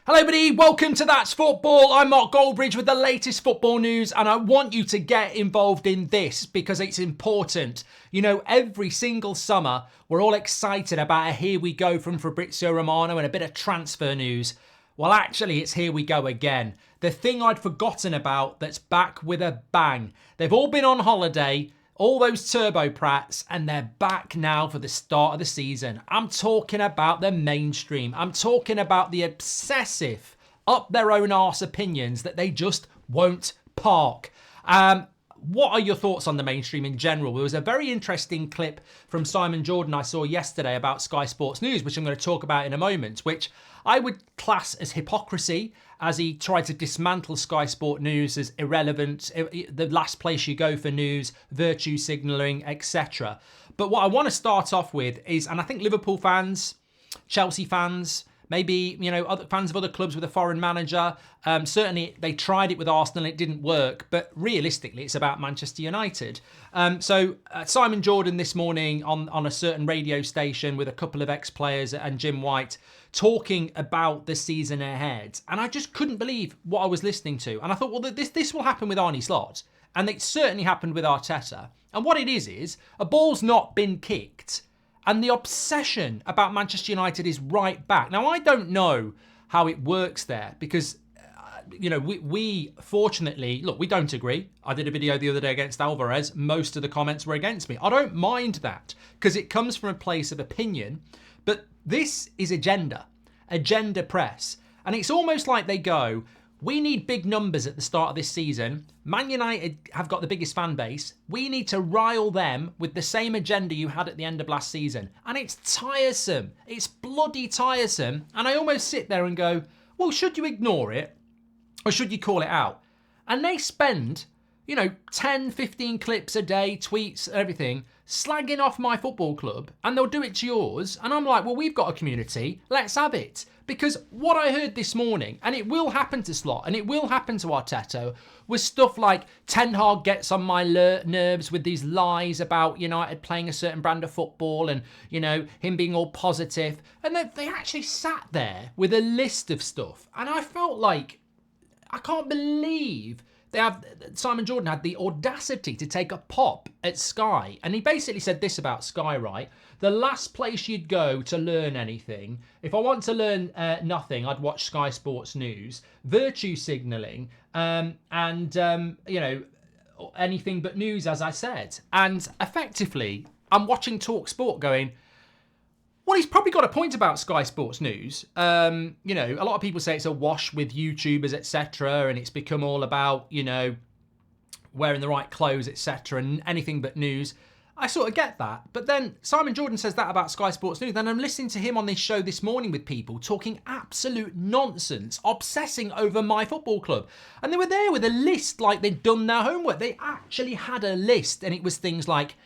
Hello everybody, welcome to That's Football. I'm Mark Goldbridge with the latest football news, and I want you to get involved in this because it's important. You know, every single summer we're all excited about a here we go from Fabrizio Romano and a bit of transfer news. Well, actually, it's here we go again. The thing I'd forgotten about that's back with a bang. They've all been on holiday, all those turbo prats, and they're back now for the start of the season. I'm talking about the mainstream. I'm talking about the obsessive, up their own arse opinions that they just won't park. What are your thoughts on the mainstream in general? There was a very interesting clip from Simon Jordan I saw yesterday about Sky Sports News, which I'm going to talk about in a moment, which I would class as hypocrisy, as he tried to dismantle Sky Sport News as irrelevant, the last place you go for news, virtue signalling, etc. But what I want to start off with is, and I think Liverpool fans, Chelsea fans, maybe, you know, other fans of other clubs with a foreign manager, certainly they tried it with Arsenal and it didn't work, but realistically it's about Manchester United. So Simon Jordan this morning on a certain radio station with a couple of ex-players and Jim White talking about the season ahead. And I just couldn't believe what I was listening to. And I thought, well, this will happen with Arne Slot. And it certainly happened with Arteta. And what it is a ball's not been kicked. And the obsession about Manchester United is right back. Now, I don't know how it works there because, you know, we fortunately, look, we don't agree. I did a video the other day against Alvarez. Most of the comments were against me. I don't mind that because it comes from a place of opinion. But this is agenda press. And it's almost like they go, we need big numbers at the start of this season. Man United have got the biggest fan base. We need to rile them with the same agenda you had at the end of last season. And it's tiresome. It's bloody tiresome. And I almost sit there and go, well, should you ignore it or should you call it out? And they spend, you know, 10, 15 clips a day, tweets, everything, slagging off my football club, and they'll do it to yours. And I'm like, well, we've got a community. Let's have it. Because what I heard this morning, and it will happen to Slot, and it will happen to Arteta, was stuff like Ten Hag gets on my nerves with these lies about United playing a certain brand of football and, you know, him being all positive. And they actually sat there with a list of stuff. And I felt like, I can't believe Simon Jordan had the audacity to take a pop at Sky. And he basically said this about Sky, right? The last place you'd go to learn anything, if I want to learn nothing, I'd watch Sky Sports News, virtue signalling, you know, anything but news, as I said. And effectively, I'm watching Talksport going, well, he's probably got a point about Sky Sports News. You know, a lot of people say it's a wash with YouTubers, etc., and it's become all about, you know, wearing the right clothes, etc., and anything but news. I sort of get that. But then Simon Jordan says that about Sky Sports News. Then I'm listening to him on this show this morning with people talking absolute nonsense, obsessing over my football club. And they were there with a list like they'd done their homework. They actually had a list, and it was things like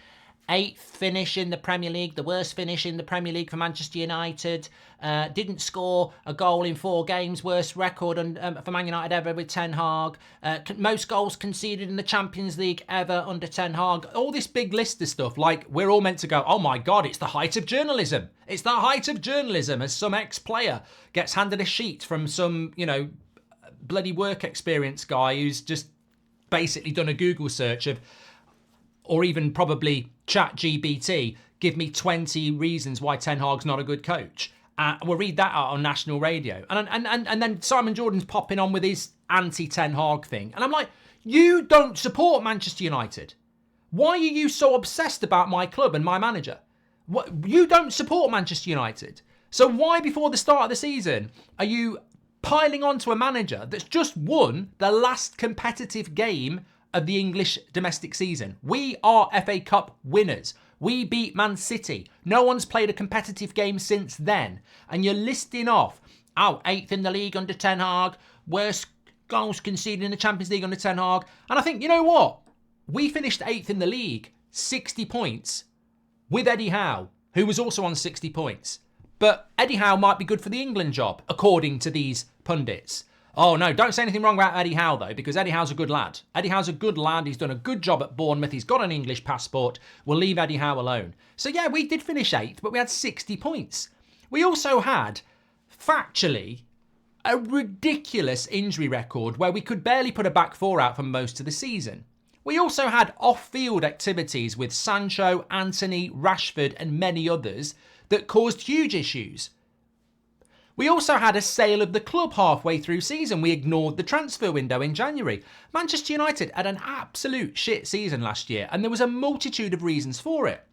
8th finish in the Premier League, the worst finish in the Premier League for Manchester United, didn't score a goal in 4 games, worst record for Man United ever with Ten Hag, most goals conceded in the Champions League ever under Ten Hag. All this big list of stuff, like we're all meant to go, oh my God, it's the height of journalism. It's the height of journalism as some ex-player gets handed a sheet from some, you know, bloody work experience guy who's just basically done a Google search of, or even probably ChatGPT, give me 20 reasons why Ten Hag's not a good coach. We'll read that out on national radio. And then Simon Jordan's popping on with his anti-Ten Hag thing. And I'm like, you don't support Manchester United. Why are you so obsessed about my club and my manager? You don't support Manchester United. So why before the start of the season are you piling onto a manager that's just won the last competitive game of the English domestic season? We are FA Cup winners. We beat Man City. No one's played a competitive game since then. And you're listing off, 8th in the league under Ten Hag, worst goals conceded in the Champions League under Ten Hag. And I think, you know what? We finished 8th in the league, 60 points, with Eddie Howe, who was also on 60 points. But Eddie Howe might be good for the England job, according to these pundits. Oh, no, don't say anything wrong about Eddie Howe, though, because Eddie Howe's a good lad. Eddie Howe's a good lad. He's done a good job at Bournemouth. He's got an English passport. We'll leave Eddie Howe alone. So, yeah, we did finish 8th, but we had 60 points. We also had, factually, a ridiculous injury record where we could barely put a back four out for most of the season. We also had off-field activities with Sancho, Antony, Rashford and many others that caused huge issues. We also had a sale of the club halfway through season. We ignored the transfer window in January. Manchester United had an absolute shit season last year, and there was a multitude of reasons for it.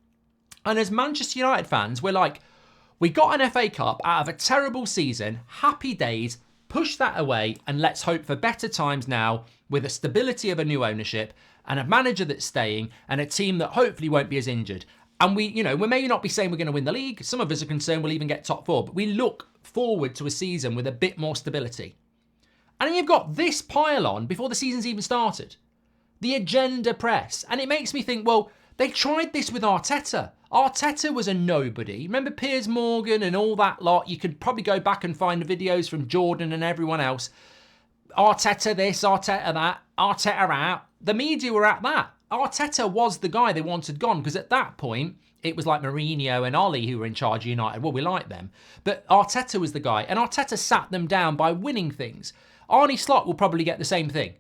And as Manchester United fans, we're like, we got an FA Cup out of a terrible season, happy days, push that away, and let's hope for better times now with the stability of a new ownership and a manager that's staying and a team that hopefully won't be as injured. And we may not be saying we're going to win the league. Some of us are concerned we'll even get top four, but we look forward to a season with a bit more stability. And then you've got this pile on before the season's even started. The agenda press. And it makes me think, well, they tried this with Arteta. Arteta was a nobody. Remember Piers Morgan and all that lot? You could probably go back and find the videos from Jordan and everyone else. Arteta this, Arteta that, Arteta out. The media were at that. Arteta was the guy they wanted gone because at that point, it was like Mourinho and Ollie who were in charge of United. Well, we like them. But Arteta was the guy. And Arteta sat them down by winning things. Arne Slot will probably get the same thing.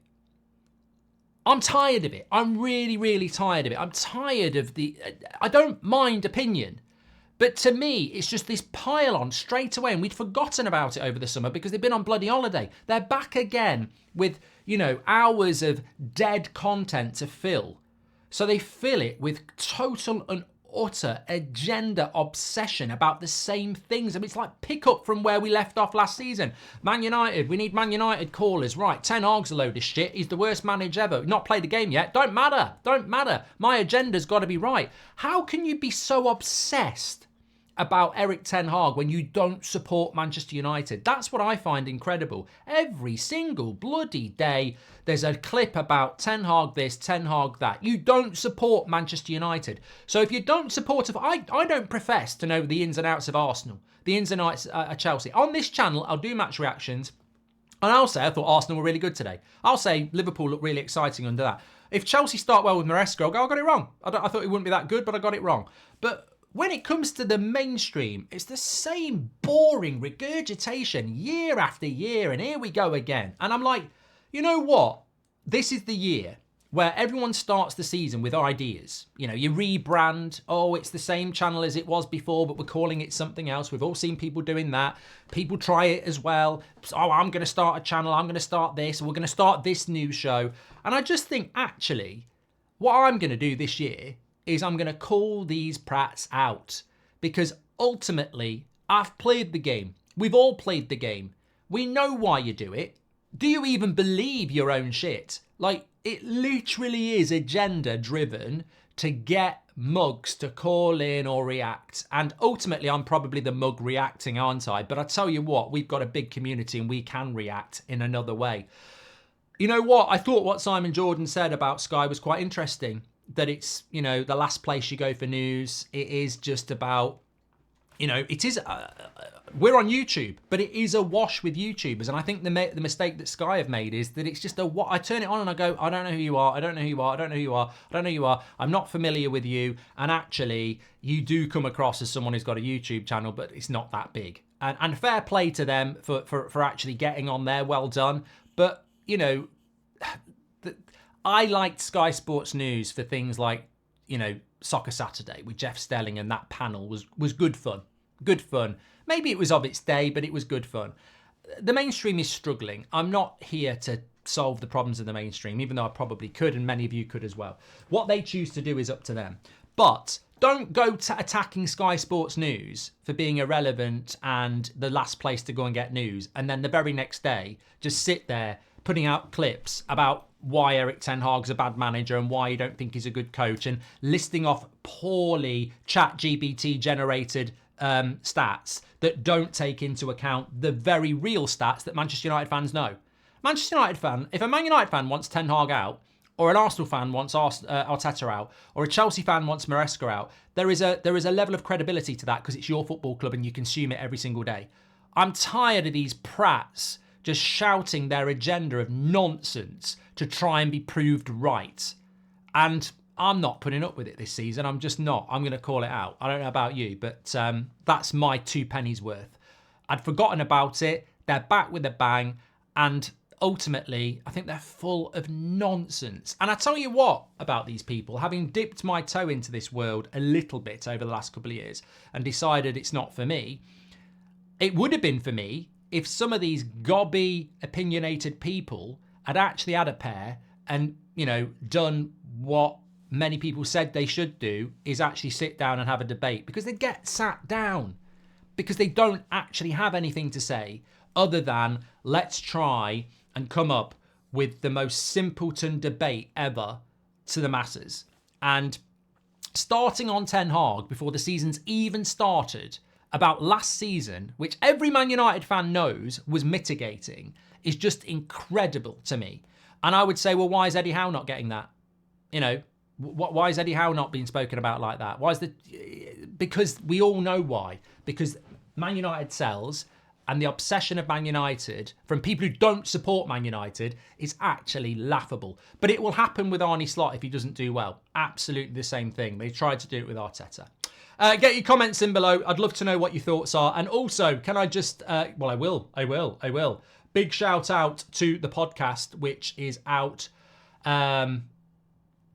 I'm tired of it. I'm really, really tired of it. I'm tired of I don't mind opinion. But to me, it's just this pile on straight away. And we'd forgotten about it over the summer because they've been on bloody holiday. They're back again with, hours of dead content to fill. So they fill it with total and utter agenda obsession about the same things. I mean, it's like pick up from where we left off last season. Man United, we need Man United callers. Right, Ten Hag's a load of shit. He's the worst manager ever. Not played a game yet. Don't matter. My agenda's got to be right. How can you be so obsessed about Eric Ten Hag when you don't support Manchester United? That's what I find incredible. Every single bloody day, there's a clip about Ten Hag this, Ten Hag that. You don't support Manchester United. So if you don't support, I don't profess to know the ins and outs of Arsenal, the ins and outs of Chelsea. On this channel, I'll do match reactions, and I'll say I thought Arsenal were really good today. I'll say Liverpool looked really exciting under that. If Chelsea start well with Maresca, I'll go, I got it wrong. I thought it wouldn't be that good, but I got it wrong. But when it comes to the mainstream, it's the same boring regurgitation year after year, and here we go again. And I'm like, you know what? This is the year where everyone starts the season with ideas. You rebrand. Oh, it's the same channel as it was before, but we're calling it something else. We've all seen people doing that. People try it as well. Oh, I'm going to start a channel. I'm going to start this. We're going to start this new show. And I just think, actually, what I'm going to do this year is I'm going to call these prats out, because ultimately I've played the game. We've all played the game. We know why you do it. Do you even believe your own shit? Like, it literally is agenda driven to get mugs to call in or react. And ultimately I'm probably the mug reacting, aren't I? But I tell you what, we've got a big community and we can react in another way. You know what? I thought what Simon Jordan said about Sky was quite interesting. That it's, the last place you go for news. It is just about, it is, we're on YouTube, but it is a wash with YouTubers. And I think the mistake that Sky have made is that it's just I turn it on and I go, I don't know who you are. I don't know who you are. I don't know who you are. I don't know who you are. I'm not familiar with you. And actually, you do come across as someone who's got a YouTube channel, but it's not that big. And fair play to them for actually getting on there. Well done. But, I liked Sky Sports News for things like, Soccer Saturday with Jeff Stelling, and that panel was good fun. Good fun. Maybe it was of its day, but it was good fun. The mainstream is struggling. I'm not here to solve the problems of the mainstream, even though I probably could, and many of you could as well. What they choose to do is up to them. But don't go attacking Sky Sports News for being irrelevant and the last place to go and get news, and then the very next day just sit there putting out clips about why Eric Ten Hag's a bad manager and why you don't think he's a good coach, and listing off poorly ChatGPT generated stats that don't take into account the very real stats that Manchester United fans know. Manchester United fan, if a Man United fan wants Ten Hag out, or an Arsenal fan wants Arteta out, or a Chelsea fan wants Maresca out, there is a level of credibility to that because it's your football club and you consume it every single day. I'm tired of these prats just shouting their agenda of nonsense to try and be proved right. And I'm not putting up with it this season. I'm just not. I'm going to call it out. I don't know about you, but that's my 2 pennies worth. I'd forgotten about it. They're back with a bang, and ultimately, I think they're full of nonsense. And I tell you what about these people, having dipped my toe into this world a little bit over the last couple of years and decided it's not for me, it would have been for me if some of these gobby, opinionated people had actually had a pair and, done what many people said they should do, is actually sit down and have a debate, because they get sat down because they don't actually have anything to say other than let's try and come up with the most simpleton debate ever to the masses. And starting on Ten Hag before the season's even started about last season, which every Man United fan knows was mitigating, is just incredible to me. And I would say, well, why is Eddie Howe not getting that? Why is Eddie Howe not being spoken about like that? Because we all know why. Because Man United sells, and the obsession of Man United from people who don't support Man United is actually laughable. But it will happen with Arne Slot if he doesn't do well. Absolutely the same thing. They tried to do it with Arteta. Get your comments in below. I'd love to know what your thoughts are. And also, can I just, I will. Big shout out to the podcast, which is out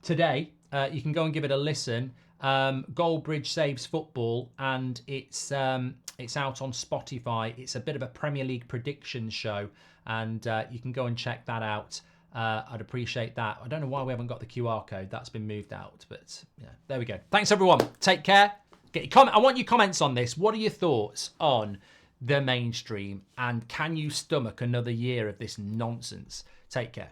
today. You can go and give it a listen. Goldbridge Saves Football, and it's out on Spotify. It's a bit of a Premier League predictions show, and you can go and check that out. I'd appreciate that. I don't know why we haven't got the QR code. That's been moved out, but yeah, there we go. Thanks everyone. Take care. Get your comment. I want your comments on this. What are your thoughts on the mainstream, and can you stomach another year of this nonsense? Take care.